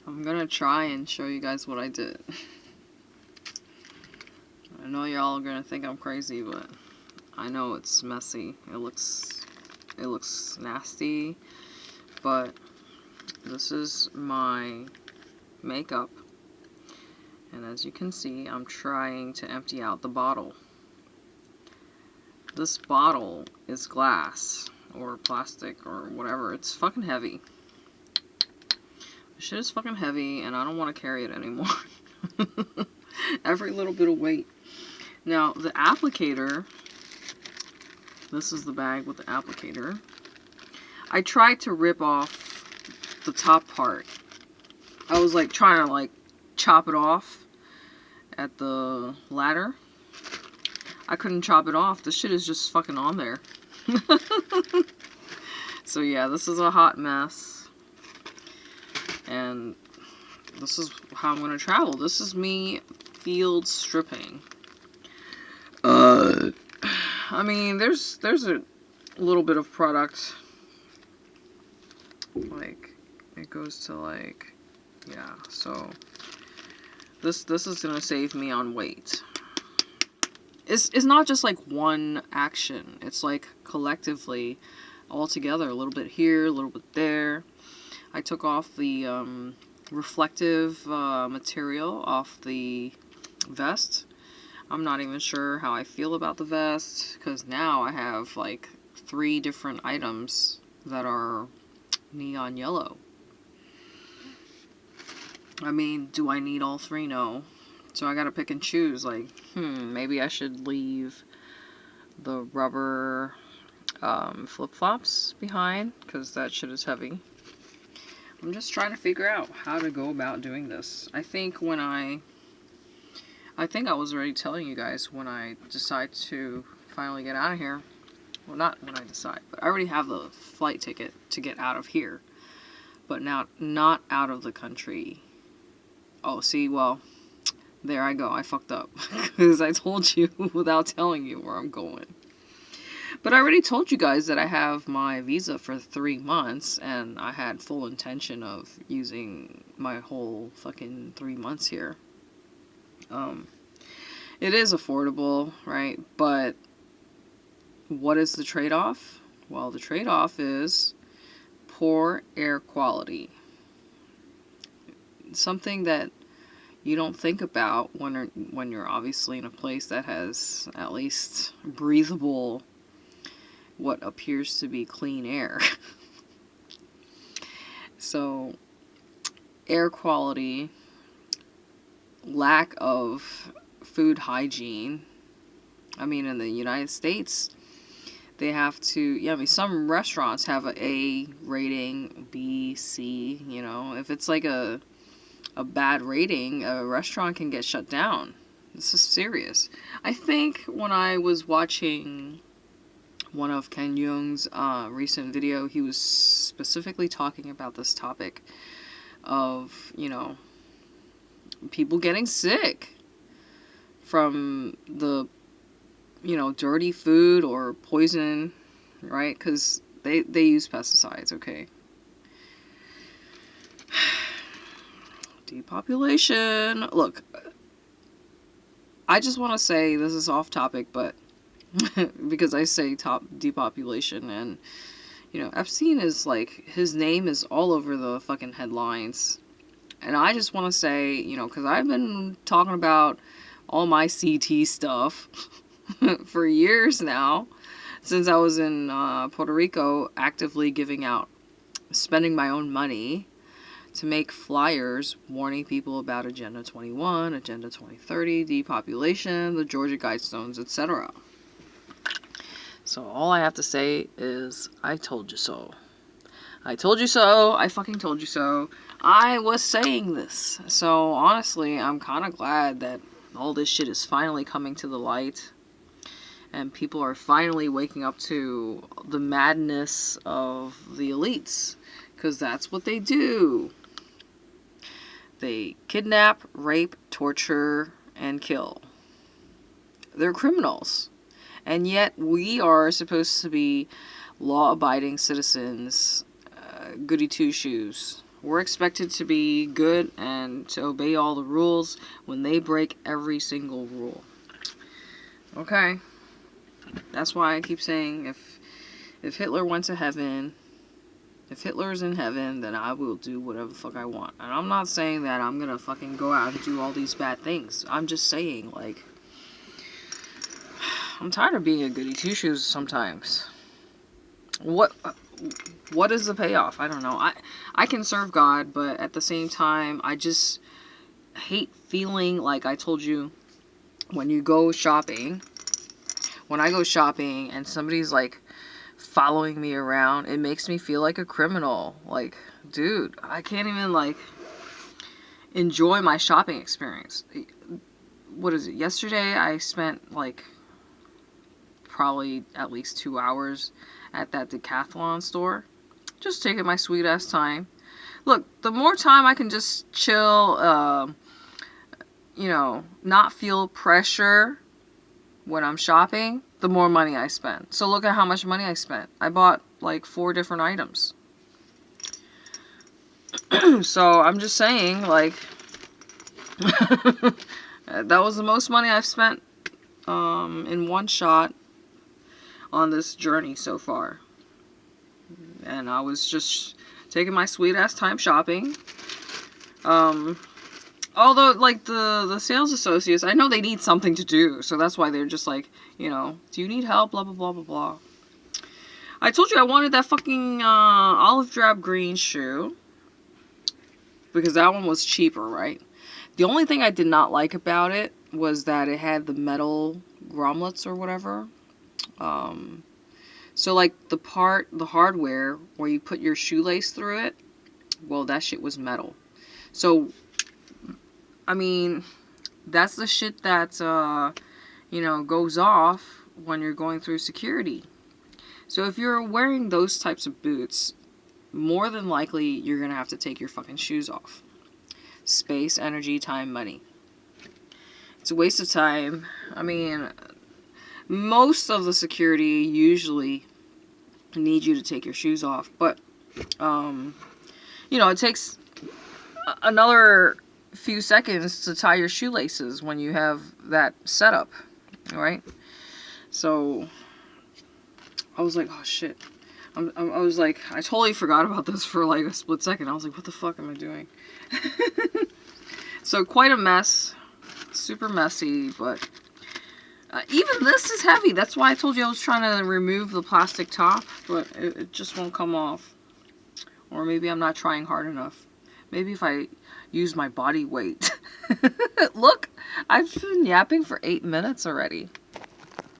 I'm gonna try and show you guys what I did. I know y'all are gonna think I'm crazy, but I know it's messy. It looks nasty, but this is my makeup. And as you can see, I'm trying to empty out the bottle. This bottle is glass or plastic or whatever. It's fucking heavy. This shit is fucking heavy and I don't want to carry it anymore. Every little bit of weight. Now, the applicator, this is the bag with the applicator. I tried to rip off the top part. I was like trying to like chop it off at the ladder. I couldn't chop it off. This shit is just fucking on there. So yeah, this is a hot mess. And this is how I'm gonna travel. This is me field stripping. I mean, there's a little bit of product. Like, it goes to like, yeah, so this is gonna save me on weight. It's not just like one action. It's like collectively, all together. A little bit here, a little bit there. I took off the reflective material off the vest. I'm not even sure how I feel about the vest, because now I have like 3 different items that are neon yellow. I mean, do I need all 3? No. So I gotta pick and choose, like, maybe I should leave the rubber flip-flops behind, because that shit is heavy. I'm just trying to figure out how to go about doing this. I think I was already telling you guys when I decide to finally get out of here. Well, not when I decide, but I already have the flight ticket to get out of here. But now, not out of the country. Oh, see, well, there I go. I fucked up. Because I told you without telling you where I'm going. But I already told you guys that I have my visa for 3 months, and I had full intention of using my whole fucking 3 months here. It is affordable, right? But what is the trade-off? Well, the trade-off is poor air quality. Something that you don't think about when you're obviously in a place that has at least breathable, what appears to be clean air. So, air quality, lack of food hygiene. I mean, in the United States, they have to, yeah, I mean, some restaurants have a A rating, B, C, you know. If it's like a bad rating, a restaurant can get shut down. This is serious. I think when I was watching one of Ken Jeong's recent video, he was specifically talking about this topic of, you know, people getting sick from the, you know, dirty food or poison, right? Because they use pesticides, okay? Depopulation. Look, I just want to say, this is off topic, but because I say depopulation, and, you know, Epstein is like, his name is all over the fucking headlines. And I just want to say, you know, because I've been talking about all my CT stuff for years now, since I was in Puerto Rico, actively spending my own money to make flyers warning people about Agenda 21, Agenda 2030, depopulation, the Georgia Guidestones, etc. So all I have to say is, I told you so. I told you so. I fucking told you so. I was saying this. So honestly, I'm kind of glad that all this shit is finally coming to the light. And people are finally waking up to the madness of the elites. Because that's what they do. They kidnap, rape, torture, and kill. They're criminals. And yet we are supposed to be law-abiding citizens, goody two-shoes, We're expected to be good and to obey all the rules when they break every single rule. Okay? That's why I keep saying if Hitler went to heaven, if Hitler's in heaven, then I will do whatever the fuck I want. And I'm not saying that I'm gonna fucking go out and do all these bad things. I'm just saying, like, I'm tired of being a goody two-shoes sometimes. What is the payoff? I don't know. I can serve God, but at the same time, I just hate feeling like I told you when you go shopping. When I go shopping and somebody's like following me around, it makes me feel like a criminal. Like, dude, I can't even like enjoy my shopping experience. What is it? Yesterday I spent like probably at least 2 hours at that Decathlon store, just taking my sweet ass time. Look, the more time I can just chill, you know, not feel pressure when I'm shopping, the more money I spend. So look at how much money I spent. I bought like 4 different items. So I'm just saying, like, that was the most money I've spent in one shot on this journey so far. And I was just taking my sweet ass time shopping. Although, like, the sales associates, I know they need something to do, so that's why they're just like, you know, do you need help, blah, blah, blah, blah, blah. I told you I wanted that fucking olive drab green shoe, because that one was cheaper, right? The only thing I did not like about it was that it had the metal grommets or whatever. So, like, the hardware where you put your shoelace through it, well, that shit was metal. So, I mean, that's the shit that, you know, goes off when you're going through security. So if you're wearing those types of boots, more than likely you're going to have to take your fucking shoes off. Space, energy, time, money. It's a waste of time. I mean, most of the security usually need you to take your shoes off. But, you know, it takes another few seconds to tie your shoelaces when you have that setup, right? So I was like, oh shit. I was like, I totally forgot about this for like a split second. I was like, what the fuck am I doing? So quite a mess, super messy, but even this is heavy. That's why I told you I was trying to remove the plastic top, but it just won't come off. Or maybe I'm not trying hard enough. Maybe if I use my body weight. Look, I've been yapping for 8 minutes already.